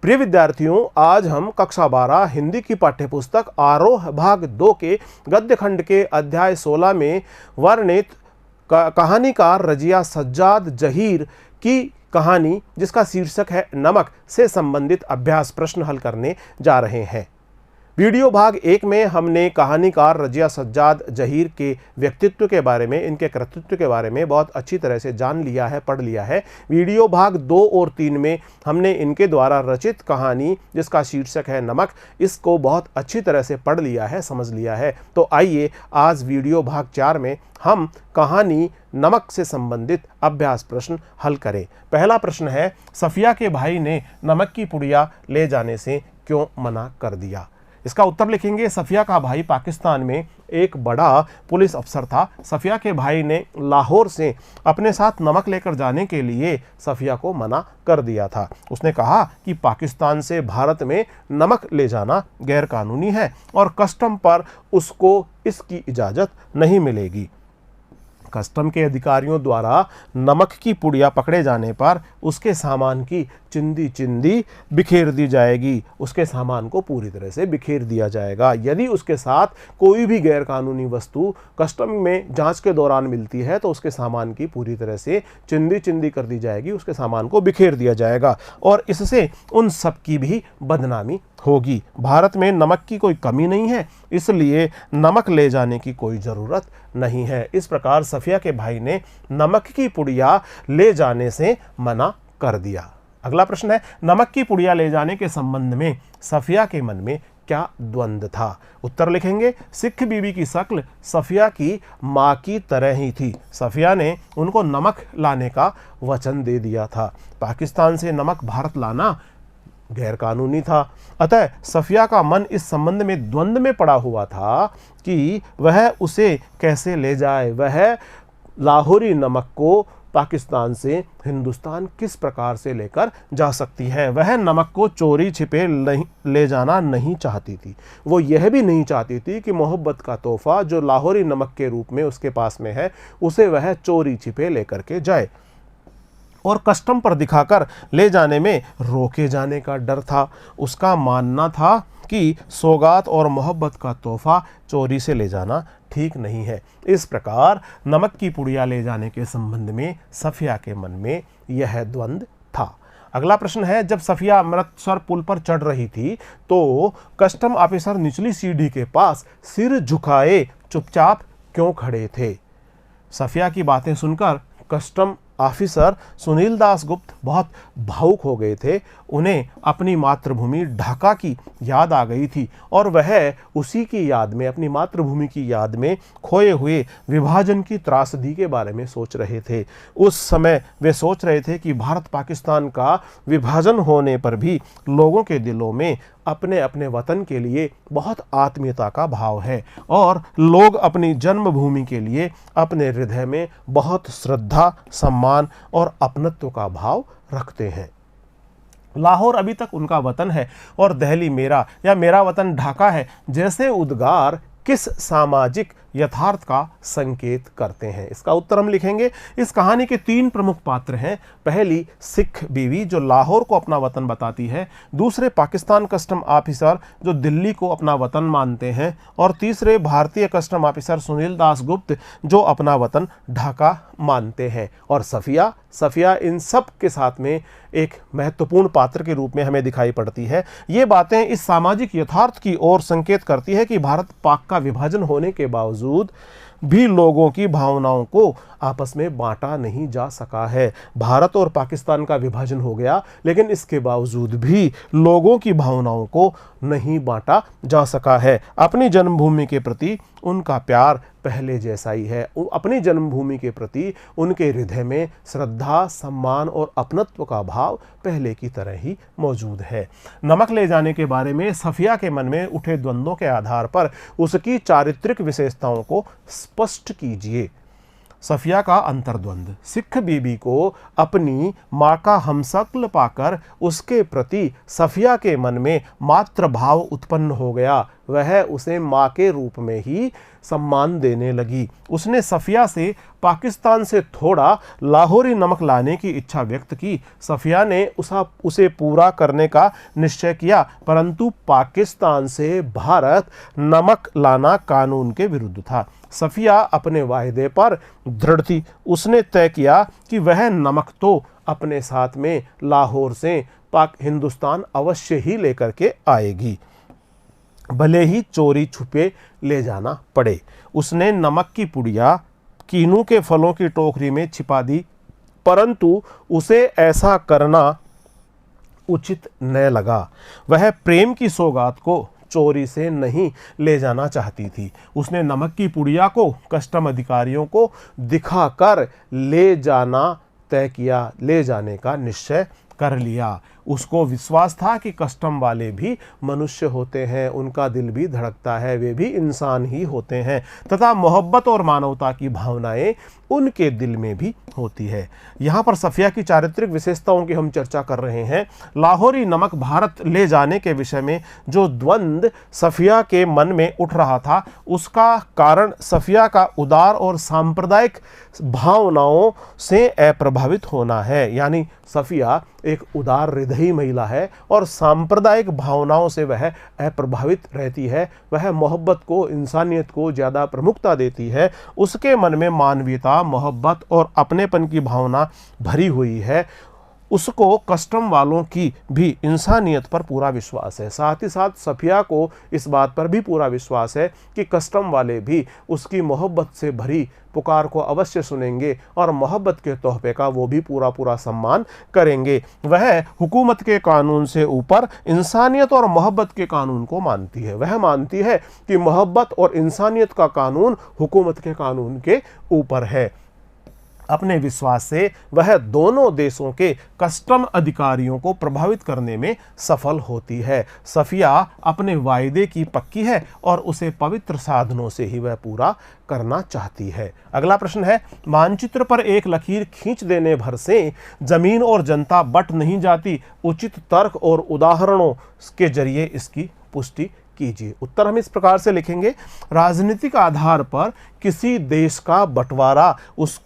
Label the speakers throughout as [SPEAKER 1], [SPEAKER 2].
[SPEAKER 1] प्रिय विद्यार्थियों, आज हम कक्षा 12 हिंदी की पाठ्यपुस्तक आरोह भाग 2 के गद्य खंड के अध्याय 16 में वर्णित कहानीकार रजिया सज्जाद जहीर की कहानी, जिसका शीर्षक है नमक, से संबंधित अभ्यास प्रश्न हल करने जा रहे हैं। वीडियो भाग 1 में हमने कहानीकार रजिया सज्जाद जहीर के व्यक्तित्व के बारे में, इनके कृतित्व के बारे में बहुत अच्छी तरह से जान लिया है, पढ़ लिया है। वीडियो भाग 2 और 3 में हमने इनके द्वारा रचित कहानी, जिसका शीर्षक है नमक, इसको बहुत अच्छी तरह से पढ़ लिया है, समझ लिया है। तो आइए आज वीडियो भाग 4 में हम कहानी नमक से संबंधित अभ्यास प्रश्न हल करें। पहला प्रश्न है, सफिया के भाई ने नमक की पुड़िया ले जाने से क्यों मना कर दिया? इसका उत्तर लिखेंगे, सफिया का भाई पाकिस्तान में एक बड़ा पुलिस अफसर था। सफिया के भाई ने लाहौर से अपने साथ नमक लेकर जाने के लिए सफिया को मना कर दिया था। उसने कहा कि पाकिस्तान से भारत में नमक ले जाना गैरकानूनी है और कस्टम पर उसको इसकी इजाज़त नहीं मिलेगी। कस्टम के अधिकारियों द्वारा नमक की पुड़िया पकड़े जाने पर उसके सामान की चिंदी चिंदी बिखेर दी जाएगी। उसके सामान को पूरी तरह से बिखेर दिया जाएगा। यदि उसके साथ कोई भी गैरकानूनी वस्तु कस्टम में जांच के दौरान मिलती है तो उसके सामान की पूरी तरह से चिंदी चिंदी कर दी जाएगी, उसके सामान को बिखेर दिया जाएगा और इससे उन सब की भी बदनामी होगी। भारत में नमक की कोई कमी नहीं है, इसलिए नमक ले जाने की कोई ज़रूरत नहीं है। इस प्रकार सफिया के भाई ने नमक की पुड़िया ले जाने से मना कर दिया। अगला प्रश्न है, नमक की पुड़िया ले जाने के संबंध में सफिया के मन में क्या द्वंद्व था? उत्तर लिखेंगे, सिख बीबी की शक्ल सफिया की माँ की तरह ही थी। सफिया ने उनको नमक लाने का वचन दे दिया था। पाकिस्तान से नमक भारत लाना गैरकानूनी था। अतः सफिया का मन इस संबंध में द्वंद्व में पड़ा हुआ था कि वह उसे कैसे ले जाए। वह लाहौरी नमक को पाकिस्तान से हिंदुस्तान किस प्रकार से लेकर जा सकती है। वह नमक को चोरी छिपे ले जाना नहीं चाहती थी। वो यह भी नहीं चाहती थी कि मोहब्बत का तोहफा जो लाहौरी नमक के रूप में उसके पास में है, उसे वह चोरी छिपे लेकर के जाए और कस्टम पर दिखाकर ले जाने में रोके जाने का डर था। उसका मानना था कि सौगात और मोहब्बत का तोहफा चोरी से ले जाना ठीक नहीं है। इस प्रकार नमक की पुड़िया ले जाने के संबंध में सफिया के मन में यह द्वंद्व था। अगला प्रश्न है, जब सफिया अमृतसर पुल पर चढ़ रही थी तो कस्टम ऑफिसर निचली सीढ़ी के पास सिर झुकाए चुपचाप क्यों खड़े थे? सफिया की बातें सुनकर कस्टम ऑफिसर सुनील दास गुप्त बहुत भावुक हो गए थे। उन्हें अपनी मातृभूमि ढाका की याद आ गई थी और वह उसी की याद में, अपनी मातृभूमि की याद में खोए हुए विभाजन की त्रासदी के बारे में सोच रहे थे। उस समय वे सोच रहे थे कि भारत पाकिस्तान का विभाजन होने पर भी लोगों के दिलों में अपने अपने वतन के लिए बहुत आत्मीयता का भाव है और लोग अपनी जन्मभूमि के लिए अपने हृदय में बहुत श्रद्धा, सम्मान और अपनत्व का भाव रखते हैं। लाहौर अभी तक उनका वतन है और दिल्ली मेरा या मेरा वतन ढाका है जैसे उद्गार किस सामाजिक यथार्थ का संकेत करते हैं? इसका उत्तर हम लिखेंगे, इस कहानी के 3 प्रमुख पात्र हैं। पहली सिख बीवी जो लाहौर को अपना वतन बताती है, दूसरे पाकिस्तान कस्टम ऑफिसर जो दिल्ली को अपना वतन मानते हैं और तीसरे भारतीय कस्टम ऑफिसर सुनील दास गुप्त जो अपना वतन ढाका मानते हैं। और सफिया इन सब के साथ में एक महत्वपूर्ण पात्र के रूप में हमें दिखाई पड़ती है। ये बातें इस सामाजिक यथार्थ की ओर संकेत करती है कि भारत पाक का विभाजन होने के बावजूद भी लोगों की भावनाओं को आपस में बांटा नहीं जा सका है। भारत और पाकिस्तान का विभाजन हो गया, लेकिन इसके बावजूद भी लोगों की भावनाओं को नहीं बांटा जा सका है। अपनी जन्मभूमि के प्रति उनका प्यार पहले जैसा ही है। अपनी जन्मभूमि के प्रति उनके हृदय में श्रद्धा, सम्मान और अपनत्व का भाव पहले की तरह ही मौजूद है। नमक ले जाने के बारे में सफिया के मन में उठे द्वंद्वों के आधार पर उसकी चारित्रिक विशेषताओं को स्पष्ट कीजिए। सफिया का अंतर्द्वंद, सिख बीबी को अपनी माँ का हमशक्ल पाकर उसके प्रति सफिया के मन में मातृभाव उत्पन्न हो गया। वह उसे माँ के रूप में ही सम्मान देने लगी। उसने सफिया से पाकिस्तान से थोड़ा लाहौरी नमक लाने की इच्छा व्यक्त की। सफिया ने उसे पूरा करने का निश्चय किया, परंतु पाकिस्तान से भारत नमक लाना कानून के विरुद्ध था। सफिया अपने वायदे पर दृढ़ थी। उसने तय किया कि वह नमक तो अपने साथ में लाहौर से हिंदुस्तान अवश्य ही लेकर के आएगी, भले ही चोरी छुपे ले जाना पड़े। उसने नमक की पुड़िया कीनू के फलों की टोकरी में छिपा दी, परंतु उसे ऐसा करना उचित न लगा। वह प्रेम की सौगात को चोरी से नहीं ले जाना चाहती थी। उसने नमक की पुड़िया को कस्टम अधिकारियों को दिखाकर ले जाना तय किया, ले जाने का निश्चय कर लिया। उसको विश्वास था कि कस्टम वाले भी मनुष्य होते हैं, उनका दिल भी धड़कता है, वे भी इंसान ही होते हैं तथा मोहब्बत और मानवता की भावनाएं उनके दिल में भी होती है। यहाँ पर सफिया की चारित्रिक विशेषताओं की हम चर्चा कर रहे हैं। लाहौरी नमक भारत ले जाने के विषय में जो द्वंद्व सफिया के मन में उठ रहा था, उसका कारण सफिया का उदार और सांप्रदायिक भावनाओं से अप्रभावित होना है। यानी सफिया एक उदार हृदयी महिला है और सांप्रदायिक भावनाओं से वह अप्रभावित रहती है। वह मोहब्बत को, इंसानियत को ज़्यादा प्रमुखता देती है। उसके मन में मानवीयता, मोहब्बत और अपनेपन की भावना भरी हुई है। उसको कस्टम वालों की भी इंसानियत पर पूरा विश्वास है। साथ ही साथ सफिया को इस बात पर भी पूरा विश्वास है कि कस्टम वाले भी उसकी मोहब्बत से भरी पुकार को अवश्य सुनेंगे और मोहब्बत के तोहफे का वो भी पूरा पूरा सम्मान करेंगे। वह हुकूमत के कानून से ऊपर इंसानियत और मोहब्बत के कानून को मानती है। वह मानती है कि मोहब्बत और इंसानियत का कानून हुकूमत के कानून के ऊपर है। अपने विश्वास से वह दोनों देशों के कस्टम अधिकारियों को प्रभावित करने में सफल होती है। सफिया अपने वायदे की पक्की है और उसे पवित्र साधनों से ही वह पूरा करना चाहती है। अगला प्रश्न है, मानचित्र पर एक लकीर खींच देने भर से जमीन और जनता बट नहीं जाती। उचित तर्क और उदाहरणों के जरिए इसकी पुष्टि कीजिए। उत्तर हम इस प्रकार से लिखेंगे, राजनीतिक आधार पर किसी देश का बंटवारा उसको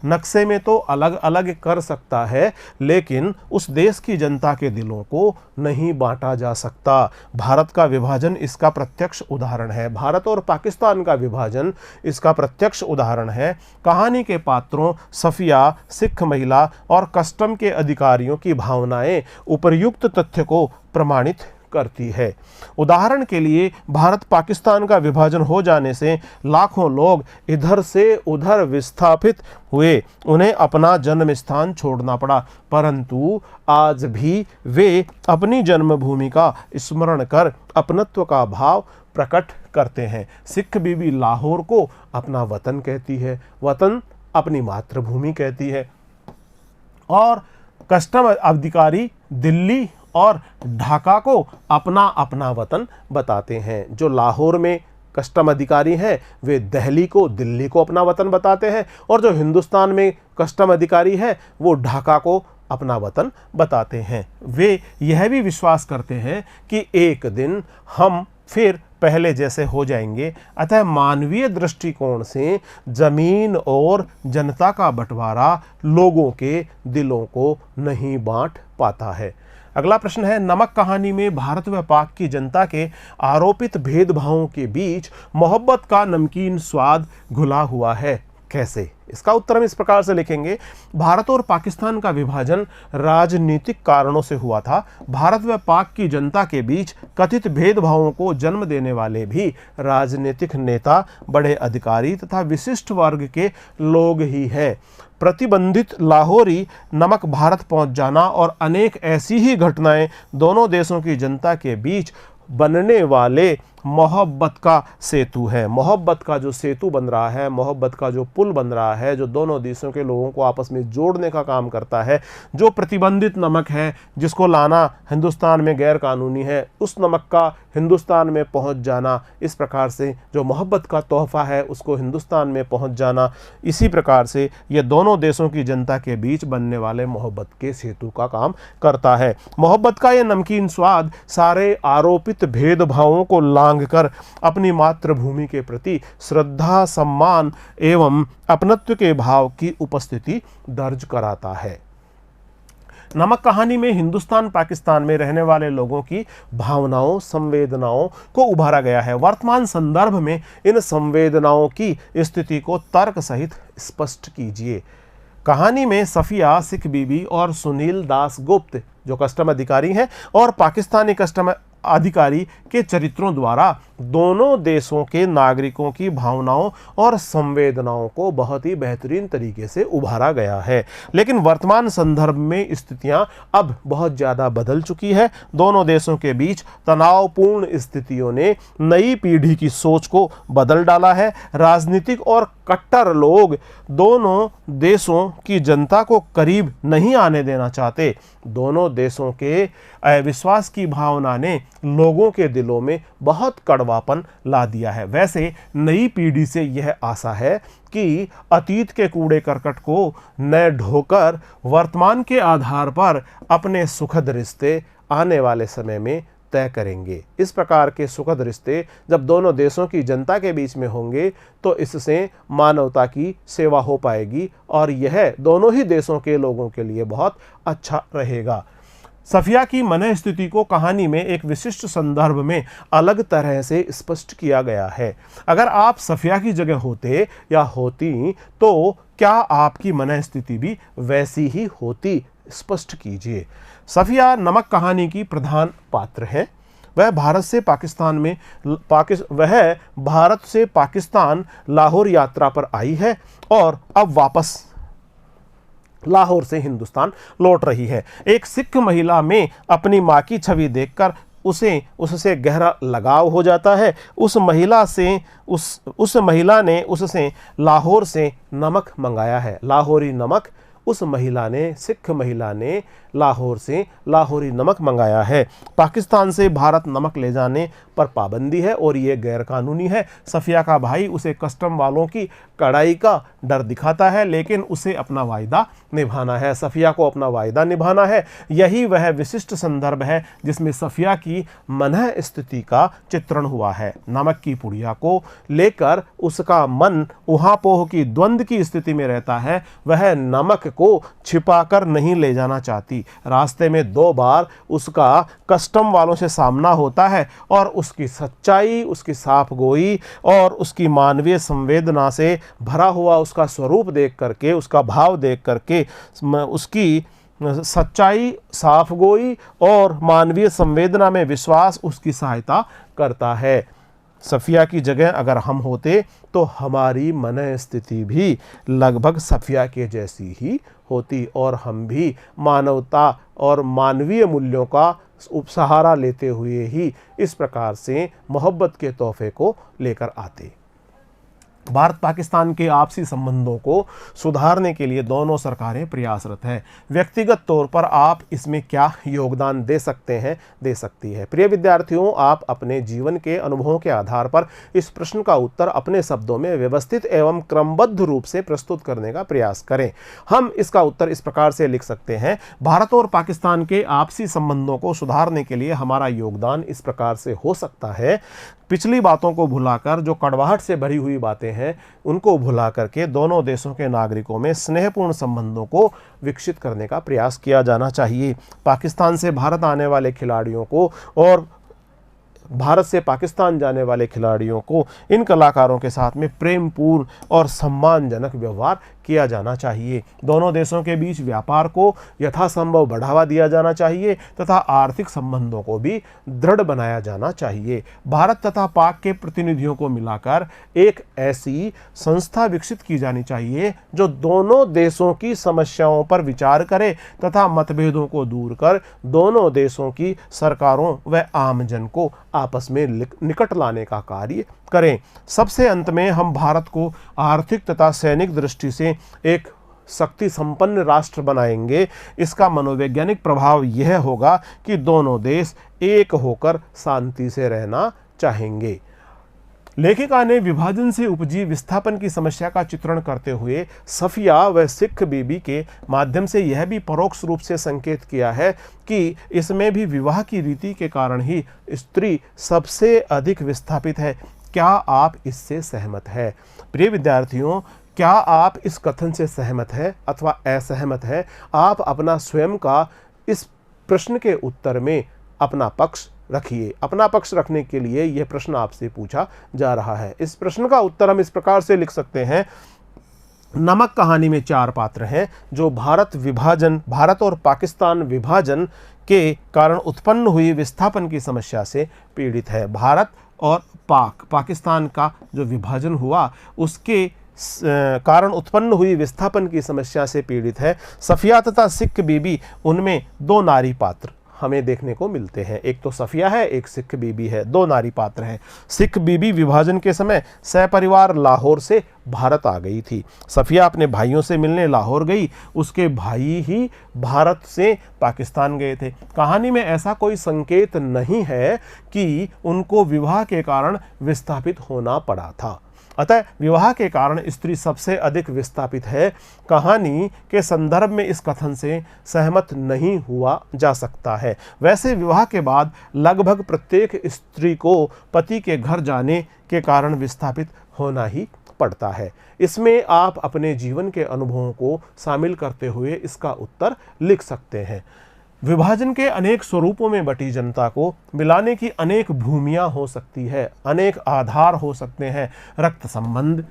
[SPEAKER 1] नक्शे में तो अलग अलग कर सकता है, लेकिन उस देश की जनता के दिलों को नहीं बांटा जा सकता। भारत का विभाजन इसका प्रत्यक्ष उदाहरण है। भारत और पाकिस्तान का विभाजन इसका प्रत्यक्ष उदाहरण है। कहानी के पात्रों सफिया, सिख महिला और कस्टम के अधिकारियों की भावनाएं उपर्युक्त तथ्य को प्रमाणित करती है। उदाहरण के लिए, भारत पाकिस्तान का विभाजन हो जाने से लाखों लोग इधर से उधर विस्थापित हुए। उन्हें अपना जन्म स्थान छोड़ना पड़ा, परंतु आज भी वे अपनी जन्मभूमि का स्मरण कर अपनत्व का भाव प्रकट करते हैं। सिख बीबी लाहौर को अपना वतन कहती है, वतन अपनी मातृभूमि कहती है, और कस्टम अधिकारी दिल्ली और ढाका को अपना अपना वतन बताते हैं। जो लाहौर में कस्टम अधिकारी हैं वे दिल्ली को अपना वतन बताते हैं, और जो हिंदुस्तान में कस्टम अधिकारी है वो ढाका को अपना वतन बताते हैं। वे यह भी विश्वास करते हैं कि एक दिन हम फिर पहले जैसे हो जाएंगे। अतः मानवीय दृष्टिकोण से जमीन और जनता का बंटवारा लोगों के दिलों को नहीं बांट पाता है। अगला प्रश्न है, नमक कहानी में भारत व पाक की जनता के आरोपित भेदभावों के बीच मोहब्बत का नमकीन स्वाद घुला हुआ है, कैसे? इसका उत्तर हम इस प्रकार से लिखेंगे, भारत और पाकिस्तान का विभाजन राजनीतिक कारणों से हुआ था। भारत व पाक की जनता के बीच कथित भेदभावों को जन्म देने वाले भी राजनीतिक नेता, बड़े अधिकारी तथा विशिष्ट वर्ग के लोग ही हैं। प्रतिबंधित लाहौरी नमक भारत पहुंच जाना और अनेक ऐसी ही घटनाएं दोनों देशों की जनता के बीच बनने वाले मोहब्बत का सेतु है। मोहब्बत का जो सेतु बन रहा है, मोहब्बत का जो पुल बन रहा है, जो दोनों देशों के लोगों को आपस में जोड़ने का काम करता है। जो प्रतिबंधित नमक है जिसको लाना हिंदुस्तान में गैर कानूनी है, उस नमक का हिंदुस्तान में पहुंच जाना, इस प्रकार से जो मोहब्बत का तोहफा है उसको हिंदुस्तान में पहुंच जाना, इसी प्रकार से ये दोनों देशों की जनता के बीच बनने वाले मोहब्बत के सेतु का काम करता है। मोहब्बत का ये नमकीन स्वाद सारे आरोपित भेदभावों को मांग कर अपनी मातृभूमि के प्रति श्रद्धा, सम्मान एवं अपनत्व के भाव की उपस्थिति दर्ज कराता है। नमक कहानी में हिंदुस्तान पाकिस्तान में रहने वाले लोगों की भावनाओं, संवेदनाओं को उभारा गया है। वर्तमान संदर्भ में इन संवेदनाओं की स्थिति को तर्क सहित स्पष्ट कीजिए। कहानी में सफिया सिख बीबी और सुनील दास गुप्त जो कस्टम अधिकारी हैं और पाकिस्तानी कस्टम अधिकारी के चरित्रों द्वारा दोनों देशों के नागरिकों की भावनाओं और संवेदनाओं को बहुत ही बेहतरीन तरीके से उभारा गया है। लेकिन वर्तमान संदर्भ में स्थितियां अब बहुत ज़्यादा बदल चुकी है। दोनों देशों के बीच तनावपूर्ण स्थितियों ने नई पीढ़ी की सोच को बदल डाला है। राजनीतिक और कट्टर लोग दोनों देशों की जनता को करीब नहीं आने देना चाहते। दोनों देशों के अविश्वास की भावना ने लोगों के दिलों में बहुत कड़वापन ला दिया है। वैसे नई पीढ़ी से यह आशा है कि अतीत के कूड़े करकट को न ढोकर वर्तमान के आधार पर अपने सुखद रिश्ते आने वाले समय में तय करेंगे। इस प्रकार के सुखद रिश्ते जब दोनों देशों की जनता के बीच में होंगे तो इससे मानवता की सेवा हो पाएगी और यह दोनों ही देशों के लोगों के लिए बहुत अच्छा रहेगा। सफिया की मन स्थिति को कहानी में एक विशिष्ट संदर्भ में अलग तरह से स्पष्ट किया गया है। अगर आप सफिया की जगह होते या होती तो क्या आपकी मन स्थिति भी वैसी ही होती? स्पष्ट कीजिए। सफिया नमक कहानी की प्रधान पात्र है। वह भारत से पाकिस्तान लाहौर यात्रा पर आई है और अब वापस लाहौर से हिंदुस्तान लौट रही है। एक सिख महिला में अपनी माँ की छवि देखकर उससे गहरा लगाव हो जाता है। उस महिला ने उससे लाहौर से नमक मंगाया है। लाहौरी नमक उस महिला ने, सिख महिला ने लाहौर से लाहौरी नमक मंगाया है। पाकिस्तान से भारत नमक ले जाने पर पाबंदी है और ये गैरकानूनी है। सफिया का भाई उसे कस्टम वालों की कड़ाई का डर दिखाता है, लेकिन उसे अपना वायदा निभाना है। सफिया को अपना वायदा निभाना है। यही वह विशिष्ट संदर्भ है जिसमें सफिया की मन स्थिति का चित्रण हुआ है। नमक की पुड़िया को लेकर उसका मन उहापोह की द्वंद्व की स्थिति में रहता है। वह नमक को छिपा कर नहीं ले जाना चाहती। रास्ते में 2 बार उसका कस्टम वालों से सामना होता है और उसकी सच्चाई, उसकी साफगोई और उसकी मानवीय संवेदना से भरा हुआ उसका स्वरूप देख करके, उसका भाव देख करके, उसकी सच्चाई, साफगोई और मानवीय संवेदना में विश्वास उसकी सहायता करता है। सफिया की जगह अगर हम होते तो हमारी मन स्थिति भी लगभग सफिया के जैसी ही होती और हम भी मानवता और मानवीय मूल्यों का उपसहारा लेते हुए ही इस प्रकार से मोहब्बत के तोहफे को लेकर आते। भारत पाकिस्तान के आपसी संबंधों को सुधारने के लिए दोनों सरकारें प्रयासरत हैं। व्यक्तिगत तौर पर आप इसमें क्या योगदान दे सकते हैं, दे सकती है? प्रिय विद्यार्थियों, आप अपने जीवन के अनुभवों के आधार पर इस प्रश्न का उत्तर अपने शब्दों में व्यवस्थित एवं क्रमबद्ध रूप से प्रस्तुत करने का प्रयास करें। हम इसका उत्तर इस प्रकार से लिख सकते हैं। भारत और पाकिस्तान के आपसी संबंधों को सुधारने के लिए हमारा योगदान इस प्रकार से हो सकता है। पिछली बातों को भुलाकर, जो कड़वाहट से भरी हुई बातें हैं, उनको भुला करके दोनों देशों के नागरिकों में स्नेहपूर्ण संबंधों को विकसित करने का प्रयास किया जाना चाहिए। पाकिस्तान से भारत आने वाले खिलाड़ियों को और भारत से पाकिस्तान जाने वाले खिलाड़ियों को इन कलाकारों के साथ में प्रेमपूर्ण और सम्मानजनक व्यवहार किया जाना चाहिए। दोनों देशों के बीच व्यापार को यथासंभव बढ़ावा दिया जाना चाहिए तथा आर्थिक संबंधों को भी दृढ़ बनाया जाना चाहिए। भारत तथा पाक के प्रतिनिधियों को मिलाकर एक ऐसी संस्था विकसित की जानी चाहिए जो दोनों देशों की समस्याओं पर विचार करे तथा मतभेदों को दूर कर दोनों देशों की सरकारों व आमजन को आपस में निकट लाने का कार्य करें। सबसे अंत में हम भारत को आर्थिक तथा सैनिक दृष्टि से एक शक्ति संपन्न राष्ट्र बनाएंगे। इसका मनोवैज्ञानिक प्रभाव यह होगा कि दोनों देश एक होकर शांति से रहना चाहेंगे। लेखिका ने विभाजन से उपजी विस्थापन की समस्या का चित्रण करते हुए सफिया व सिख बीबी के माध्यम से यह भी परोक्ष रूप से संकेत किया है कि इसमें भी विवाह की रीति के कारण ही स्त्री सबसे अधिक विस्थापित है। क्या आप इससे सहमत है? प्रिय विद्यार्थियों, क्या आप इस कथन से सहमत है अथवा असहमत है? आप अपना स्वयं का इस प्रश्न के उत्तर में अपना पक्ष रखिए। अपना पक्ष रखने के लिए यह प्रश्न आपसे पूछा जा रहा है। इस प्रश्न का उत्तर हम इस प्रकार से लिख सकते हैं। नमक कहानी में 4 पात्र हैं जो भारत और पाकिस्तान विभाजन के कारण उत्पन्न हुई विस्थापन की समस्या से पीड़ित है। भारत और पाकिस्तान का जो विभाजन हुआ उसके कारण उत्पन्न हुई विस्थापन की समस्या से पीड़ित है। सफिया तथा सिख बीबी, उनमें 2 नारी पात्र हमें देखने को मिलते हैं। एक तो सफिया है, एक सिख बीबी है, 2 नारी पात्र हैं। सिख बीबी विभाजन के समय सहपरिवार लाहौर से भारत आ गई थी। सफिया अपने भाइयों से मिलने लाहौर गई, उसके भाई ही भारत से पाकिस्तान गए थे। कहानी में ऐसा कोई संकेत नहीं है कि उनको विवाह के कारण विस्थापित होना पड़ा था। अतः विवाह के कारण स्त्री सबसे अधिक विस्थापित है। कहानी के संदर्भ में इस कथन से सहमत नहीं हुआ जा सकता है। वैसे विवाह के बाद लगभग प्रत्येक स्त्री को पति के घर जाने के कारण विस्थापित होना ही पड़ता है। इसमें आप अपने जीवन के अनुभवों को शामिल करते हुए इसका उत्तर लिख सकते हैं। विभाजन के अनेक स्वरूपों में बटी जनता को मिलाने की अनेक भूमियां हो सकती है, अनेक आधार हो सकते हैं। रक्त संबंध,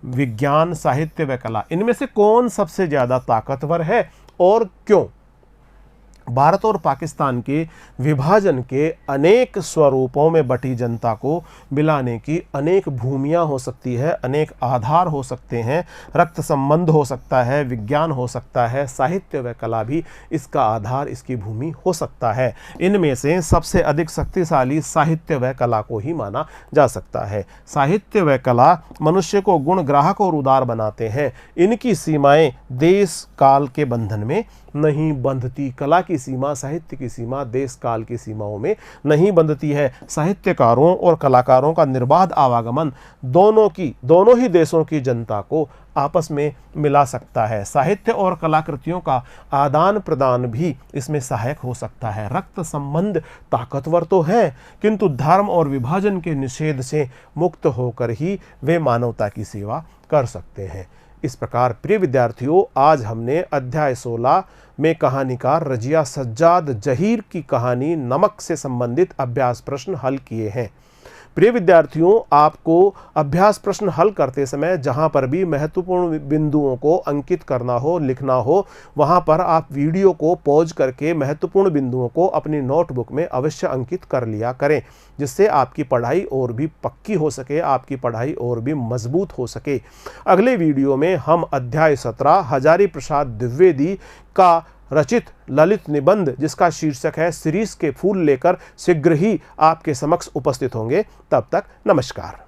[SPEAKER 1] विज्ञान, साहित्य व कला, इनमें से कौन सबसे ज़्यादा ताकतवर है और क्यों? भारत और पाकिस्तान के विभाजन के अनेक स्वरूपों में बटी जनता को मिलाने की अनेक भूमियां हो सकती है, अनेक आधार हो सकते हैं। रक्त संबंध हो सकता है, विज्ञान हो सकता है, साहित्य व कला भी इसका आधार, इसकी भूमि हो सकता है। इनमें से सबसे अधिक शक्तिशाली साहित्य व कला को ही माना जा सकता है। साहित्य व कला मनुष्य को गुणग्राहक और उदार बनाते हैं। इनकी सीमाएं देश काल के बंधन में नहीं बंधती। कला की सीमा, साहित्य की सीमा देश काल की सीमाओं में नहीं बंधती है। साहित्यकारों और कलाकारों का निर्बाध आवागमन दोनों ही देशों की जनता को आपस में मिला सकता है। साहित्य और कलाकृतियों का आदान प्रदान भी इसमें सहायक हो सकता है। रक्त संबंध ताकतवर तो है, किंतु धर्म और विभाजन के निषेध से मुक्त होकर ही वे मानवता की सेवा कर सकते हैं। इस प्रकार प्रिय विद्यार्थियों, आज हमने अध्याय 16 में कहानीकार रजिया सज्जाद जहीर की कहानी नमक से संबंधित अभ्यास प्रश्न हल किए हैं। प्रिय विद्यार्थियों, आपको अभ्यास प्रश्न हल करते समय जहां पर भी महत्वपूर्ण बिंदुओं को अंकित करना हो, लिखना हो, वहां पर आप वीडियो को पॉज करके महत्वपूर्ण बिंदुओं को अपनी नोटबुक में अवश्य अंकित कर लिया करें, जिससे आपकी पढ़ाई और भी पक्की हो सके, आपकी पढ़ाई और भी मजबूत हो सके। अगले वीडियो में हम अध्याय 17 हजारी प्रसाद द्विवेदी का रचित ललित निबंध, जिसका शीर्षक है शिरीष के फूल, लेकर शीघ्र ही आपके समक्ष उपस्थित होंगे। तब तक नमस्कार।